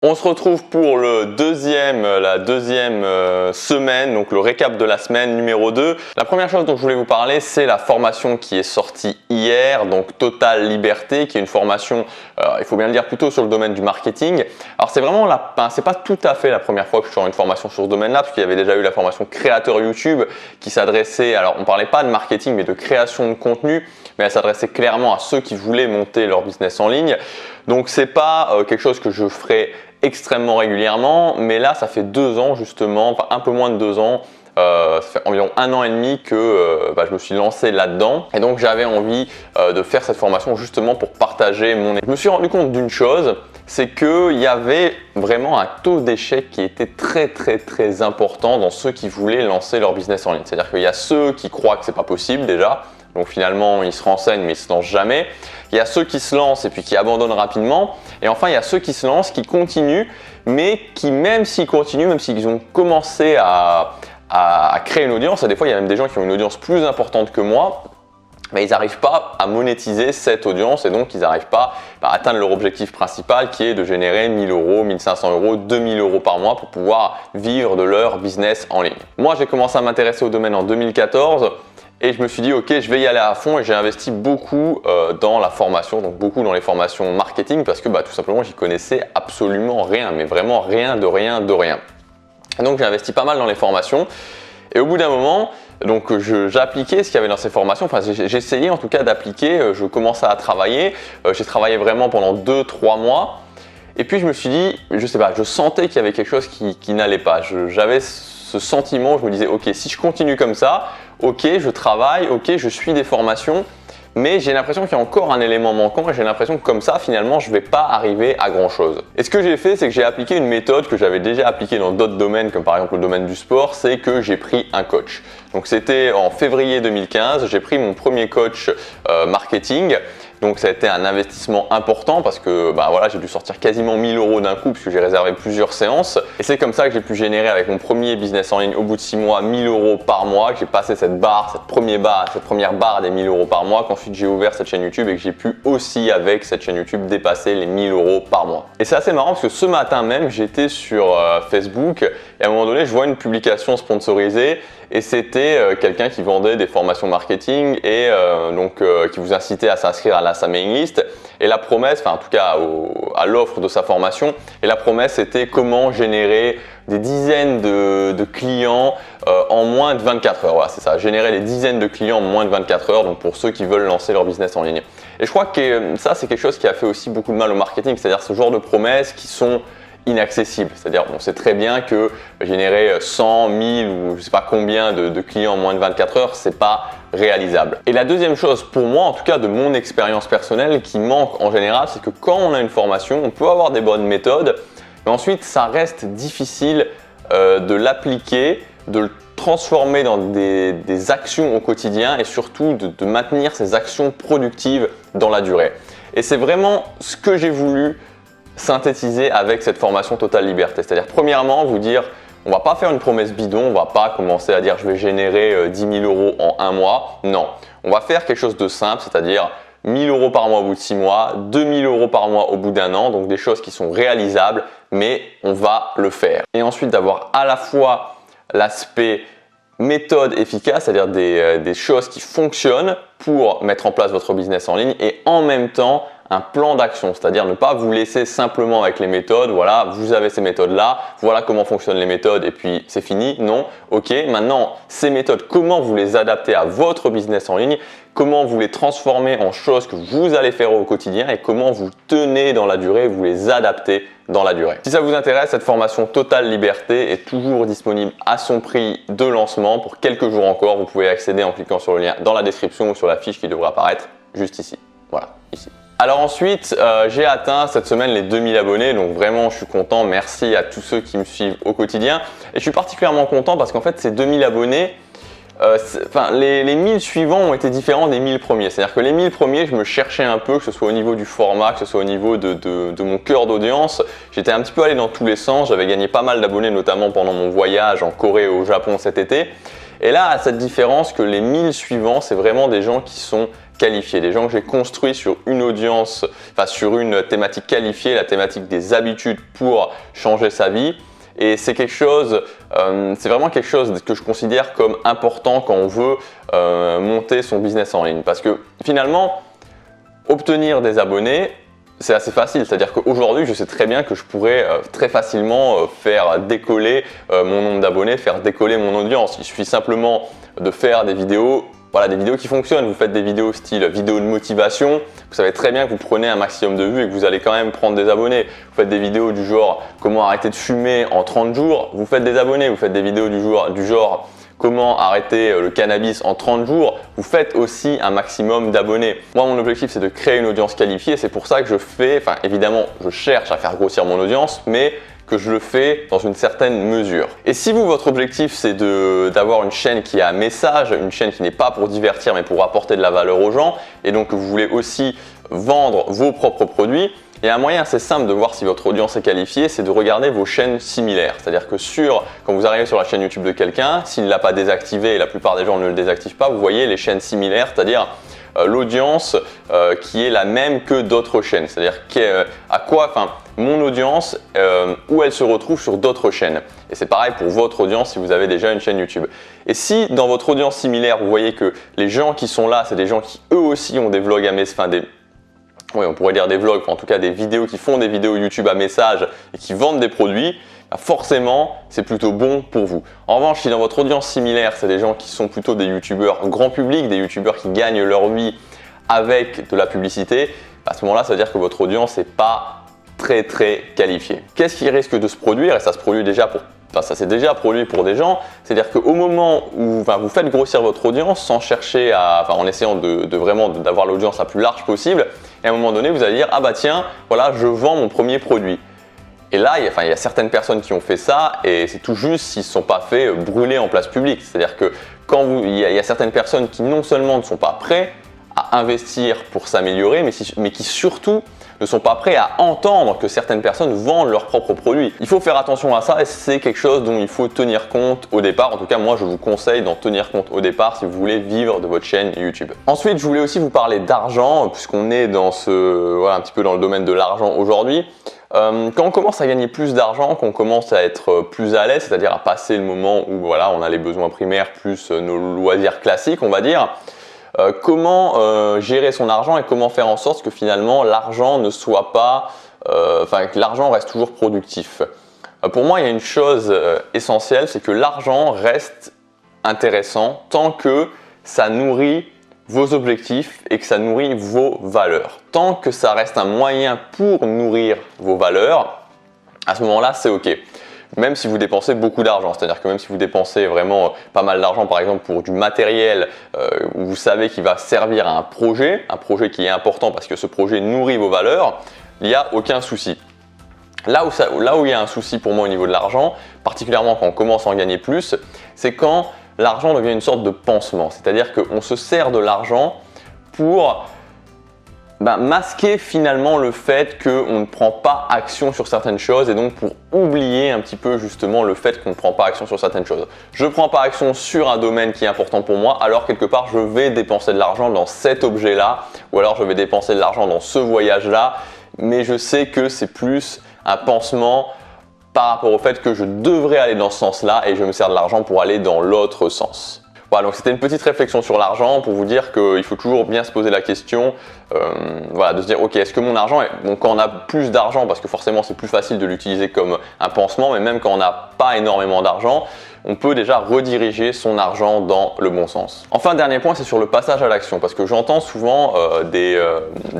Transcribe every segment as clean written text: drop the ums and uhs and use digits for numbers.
On se retrouve pour la deuxième semaine, donc le récap de la semaine numéro 2. La première chose dont je voulais vous parler, c'est la formation qui est sortie hier, donc Total Liberté, qui est une formation, il faut bien le dire, plutôt sur le domaine du marketing. Alors c'est vraiment c'est pas tout à fait la première fois que je sors une formation sur ce domaine-là, parce qu'il y avait déjà eu la formation créateur YouTube qui s'adressait, alors on parlait pas de marketing, mais de création de contenu, mais elle s'adressait clairement à ceux qui voulaient monter leur business en ligne. Donc c'est pas quelque chose que je ferai extrêmement régulièrement, mais là ça fait 2 ans justement, enfin un peu moins de 2 ans, ça fait environ 1 an et demi que je me suis lancé là-dedans et donc j'avais envie de faire cette formation justement pour partager mon expérience. Je me suis rendu compte d'une chose, c'est qu'il y avait vraiment un taux d'échec qui était très important dans ceux qui voulaient lancer leur business en ligne. C'est-à-dire qu'il y a ceux qui croient que c'est pas possible déjà, donc finalement ils se renseignent mais ils se lancent jamais. Il y a ceux qui se lancent et puis qui abandonnent rapidement. Et enfin, il y a ceux qui se lancent, qui continuent, mais qui même s'ils continuent, même s'ils ont commencé à créer une audience, et des fois il y a même des gens qui ont une audience plus importante que moi, mais ils n'arrivent pas à monétiser cette audience et donc ils n'arrivent pas à atteindre leur objectif principal qui est de générer 1 000 euros, 1 500 euros, 2 000 euros par mois pour pouvoir vivre de leur business en ligne. Moi, j'ai commencé à m'intéresser au domaine en 2014. Et je me suis dit, ok, je vais y aller à fond et j'ai investi beaucoup dans la formation, donc beaucoup dans les formations marketing parce que tout simplement, j'y connaissais absolument rien, mais vraiment rien de rien de rien. Et donc, j'ai investi pas mal dans les formations et au bout d'un moment, donc j'appliquais ce qu'il y avait dans ces formations, enfin j'essayais en tout cas d'appliquer, je commençais à travailler, j'ai travaillé vraiment pendant 2-3 mois et puis je me suis dit, je sais pas, je sentais qu'il y avait quelque chose qui n'allait pas, j'avais ce sentiment, je me disais, ok, si je continue comme ça, ok, je travaille, ok, je suis des formations, mais j'ai l'impression qu'il y a encore un élément manquant et j'ai l'impression que comme ça, finalement, je ne vais pas arriver à grand chose. Et ce que j'ai fait, c'est que j'ai appliqué une méthode que j'avais déjà appliquée dans d'autres domaines, comme par exemple le domaine du sport, c'est que j'ai pris un coach. Donc c'était en février 2015, j'ai pris mon premier coach marketing. Donc ça a été un investissement important parce que j'ai dû sortir quasiment 1 000 euros d'un coup puisque j'ai réservé plusieurs séances. Et c'est comme ça que j'ai pu générer avec mon premier business en ligne au bout de 6 mois 1 000 euros par mois, que j'ai passé cette première barre des 1 000 euros par mois, qu'ensuite j'ai ouvert cette chaîne YouTube et que j'ai pu aussi avec cette chaîne YouTube dépasser les 1 000 euros par mois. Et c'est assez marrant parce que ce matin même j'étais sur Facebook et à un moment donné je vois une publication sponsorisée. Et c'était quelqu'un qui vendait des formations marketing et qui vous incitait à s'inscrire à sa mailing list. Et la promesse, enfin en tout cas à l'offre de sa formation, et la promesse c'était comment générer des dizaines de clients en moins de 24 heures. Voilà, c'est ça, générer des dizaines de clients en moins de 24 heures, donc pour ceux qui veulent lancer leur business en ligne. Et je crois que ça c'est quelque chose qui a fait aussi beaucoup de mal au marketing, c'est-à-dire ce genre de promesses qui sont inaccessible, c'est-à-dire on sait très bien que générer 100, 1000 ou je sais pas combien de clients en moins de 24 heures, c'est pas réalisable. Et la deuxième chose pour moi, en tout cas de mon expérience personnelle, qui manque en général, c'est que quand on a une formation, on peut avoir des bonnes méthodes, mais ensuite ça reste difficile de l'appliquer, de le transformer dans des actions au quotidien et surtout de maintenir ces actions productives dans la durée. Et c'est vraiment ce que j'ai voulu synthétiser avec cette formation Total Liberté. C'est-à-dire premièrement vous dire, on va pas faire une promesse bidon, on va pas commencer à dire je vais générer 10 000 euros en 1 mois. Non, on va faire quelque chose de simple, c'est-à-dire 1 000 euros par mois au bout de 6 mois, 2 000 euros par mois au bout d'1 an, donc des choses qui sont réalisables, mais on va le faire. Et ensuite d'avoir à la fois l'aspect méthode efficace, c'est-à-dire des choses qui fonctionnent pour mettre en place votre business en ligne et en même temps un plan d'action, c'est-à-dire ne pas vous laisser simplement avec les méthodes, voilà, vous avez ces méthodes-là, voilà comment fonctionnent les méthodes et puis c'est fini. Non, ok, maintenant ces méthodes, comment vous les adaptez à votre business en ligne, comment vous les transformez en choses que vous allez faire au quotidien et comment vous tenez dans la durée, vous les adaptez dans la durée. Si ça vous intéresse, cette formation Total Liberté est toujours disponible à son prix de lancement pour quelques jours encore. Vous pouvez accéder en cliquant sur le lien dans la description ou sur la fiche qui devrait apparaître juste ici. Voilà, ici. Alors ensuite, j'ai atteint cette semaine les 2000 abonnés, donc vraiment je suis content, merci à tous ceux qui me suivent au quotidien. Et je suis particulièrement content parce qu'en fait ces 2000 abonnés, les 1000 suivants ont été différents des 1000 premiers. C'est-à-dire que les 1000 premiers, je me cherchais un peu, que ce soit au niveau du format, que ce soit au niveau de mon cœur d'audience. J'étais un petit peu allé dans tous les sens, j'avais gagné pas mal d'abonnés, notamment pendant mon voyage en Corée et au Japon cet été. Et là, à cette différence que les 1000 suivants, c'est vraiment des gens qui sont qualifiés, des gens que j'ai construits sur une audience, enfin sur une thématique qualifiée, la thématique des habitudes pour changer sa vie. Et c'est quelque chose, c'est vraiment quelque chose que je considère comme important quand on veut monter son business en ligne. Parce que finalement, obtenir des abonnés, c'est assez facile. C'est-à-dire qu'aujourd'hui, je sais très bien que je pourrais très facilement faire décoller mon nombre d'abonnés, faire décoller mon audience. Il suffit simplement de faire des vidéos. Voilà, des vidéos qui fonctionnent. Vous faites des vidéos style vidéo de motivation. Vous savez très bien que vous prenez un maximum de vues et que vous allez quand même prendre des abonnés. Vous faites des vidéos du genre comment arrêter de fumer en 30 jours. Vous faites des abonnés. Vous faites des vidéos du genre comment arrêter le cannabis en 30 jours. Vous faites aussi un maximum d'abonnés. Moi, mon objectif, c'est de créer une audience qualifiée. C'est pour ça que je fais, enfin évidemment, je cherche à faire grossir mon audience, mais que je le fais dans une certaine mesure. Et si vous, votre objectif, c'est d'avoir une chaîne qui a un message, une chaîne qui n'est pas pour divertir, mais pour apporter de la valeur aux gens, et donc que vous voulez aussi vendre vos propres produits, il y a un moyen assez simple de voir si votre audience est qualifiée, c'est de regarder vos chaînes similaires. C'est-à-dire que quand vous arrivez sur la chaîne YouTube de quelqu'un, s'il ne l'a pas désactivé, et la plupart des gens ne le désactivent pas, vous voyez les chaînes similaires, c'est-à-dire l'audience qui est la même que d'autres chaînes. C'est-à-dire mon audience, où elle se retrouve sur d'autres chaînes. Et c'est pareil pour votre audience si vous avez déjà une chaîne YouTube. Et si dans votre audience similaire, vous voyez que les gens qui sont là, c'est des gens qui eux aussi ont des vlogs on pourrait dire des vlogs, en tout cas des vidéos qui font des vidéos YouTube à message et qui vendent des produits, forcément, c'est plutôt bon pour vous. En revanche, si dans votre audience similaire, c'est des gens qui sont plutôt des youtubeurs grand public, des youtubeurs qui gagnent leur vie avec de la publicité, à ce moment-là, ça veut dire que votre audience n'est pas très qualifiée. Qu'est-ce qui risque de se produire? Et ça se produit déjà ça s'est déjà produit pour des gens, c'est-à-dire qu'au moment où vous faites grossir votre audience sans chercher en essayant d'avoir l'audience la plus large possible, et à un moment donné, vous allez dire « Ah bah tiens, voilà, je vends mon premier produit ». Et là, il y a certaines personnes qui ont fait ça et c'est tout juste s'ils ne se sont pas fait brûler en place publique. C'est-à-dire que il y a certaines personnes qui non seulement ne sont pas prêts à investir pour s'améliorer, mais qui surtout ne sont pas prêts à entendre que certaines personnes vendent leurs propres produits. Il faut faire attention à ça et c'est quelque chose dont il faut tenir compte au départ. En tout cas, moi, je vous conseille d'en tenir compte au départ si vous voulez vivre de votre chaîne YouTube. Ensuite, je voulais aussi vous parler d'argent puisqu'on est dans un petit peu dans le domaine de l'argent aujourd'hui. Quand on commence à gagner plus d'argent, qu'on commence à être plus à l'aise, c'est-à-dire à passer le moment où on a les besoins primaires plus nos loisirs classiques, on va dire, comment gérer son argent et comment faire en sorte que finalement l'argent ne soit pas, que l'argent reste toujours productif. Pour moi, il y a une chose essentielle, c'est que l'argent reste intéressant tant que ça nourrit vos objectifs et que ça nourrit vos valeurs. Tant que ça reste un moyen pour nourrir vos valeurs, à ce moment-là, c'est OK. Même si vous dépensez beaucoup d'argent, c'est-à-dire que même si vous dépensez vraiment pas mal d'argent par exemple pour du matériel où vous savez qu'il va servir à un projet qui est important parce que ce projet nourrit vos valeurs, il n'y a aucun souci. Là où il y a un souci pour moi au niveau de l'argent, particulièrement quand on commence à en gagner plus, c'est quand l'argent devient une sorte de pansement. C'est-à-dire qu'on se sert de l'argent pour masquer finalement le fait qu'on ne prend pas action sur certaines choses et donc pour oublier un petit peu justement le fait qu'on ne prend pas action sur certaines choses. Je ne prends pas action sur un domaine qui est important pour moi, alors quelque part je vais dépenser de l'argent dans cet objet-là ou alors je vais dépenser de l'argent dans ce voyage-là, mais je sais que c'est plus un pansement par rapport au fait que je devrais aller dans ce sens-là et je me sers de l'argent pour aller dans l'autre sens. Voilà, donc c'était une petite réflexion sur l'argent pour vous dire qu'il faut toujours bien se poser la question, de se dire ok, est-ce que mon argent, quand on a plus d'argent, parce que forcément c'est plus facile de l'utiliser comme un pansement, mais même quand on n'a pas énormément d'argent, on peut déjà rediriger son argent dans le bon sens. Enfin, dernier point, c'est sur le passage à l'action, parce que j'entends souvent des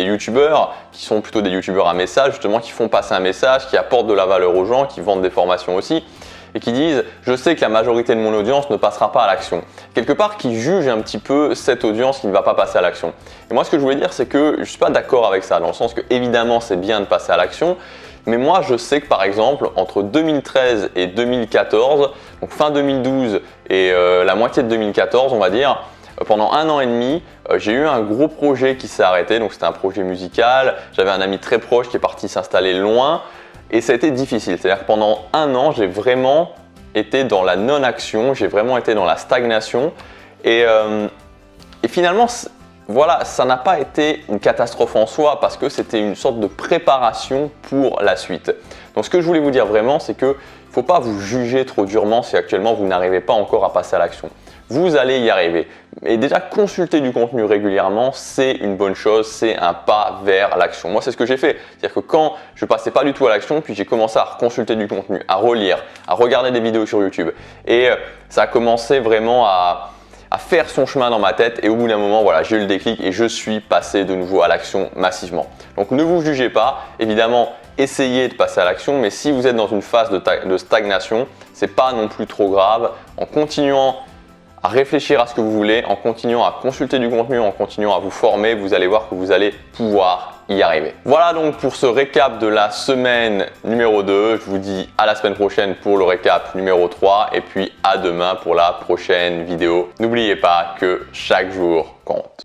youtubeurs qui sont plutôt des youtubeurs à message, justement, qui font passer un message, qui apportent de la valeur aux gens, qui vendent des formations aussi, et qui disent « je sais que la majorité de mon audience ne passera pas à l'action ». Quelque part, qui jugent un petit peu cette audience qui ne va pas passer à l'action. Et moi, ce que je voulais dire, c'est que je ne suis pas d'accord avec ça, dans le sens que évidemment, c'est bien de passer à l'action, mais moi, je sais que par exemple, entre 2013 et 2014, donc fin 2012 et la moitié de 2014, on va dire, pendant 1 an et demi, j'ai eu un gros projet qui s'est arrêté, donc c'était un projet musical, j'avais un ami très proche qui est parti s'installer loin, et ça a été difficile, c'est-à-dire que pendant 1 an, j'ai vraiment été dans la non-action, j'ai vraiment été dans la stagnation et finalement, voilà, ça n'a pas été une catastrophe en soi parce que c'était une sorte de préparation pour la suite. Donc ce que je voulais vous dire vraiment, c'est qu'il ne faut pas vous juger trop durement si actuellement vous n'arrivez pas encore à passer à l'action. Vous allez y arriver. Et déjà, consulter du contenu régulièrement, c'est une bonne chose, c'est un pas vers l'action. Moi, c'est ce que j'ai fait. C'est-à-dire que quand je passais pas du tout à l'action, puis j'ai commencé à consulter du contenu, à relire, à regarder des vidéos sur YouTube. Et ça a commencé vraiment à faire son chemin dans ma tête et au bout d'un moment, voilà, j'ai eu le déclic et je suis passé de nouveau à l'action massivement. Donc ne vous jugez pas, évidemment, essayez de passer à l'action, mais si vous êtes dans une phase de stagnation, c'est pas non plus trop grave. En continuant à réfléchir à ce que vous voulez, en continuant à consulter du contenu, en continuant à vous former, vous allez voir que vous allez pouvoir y arriver. Voilà donc pour ce récap de la semaine numéro 2. Je vous dis à la semaine prochaine pour le récap numéro 3 et puis à demain pour la prochaine vidéo. N'oubliez pas que chaque jour compte.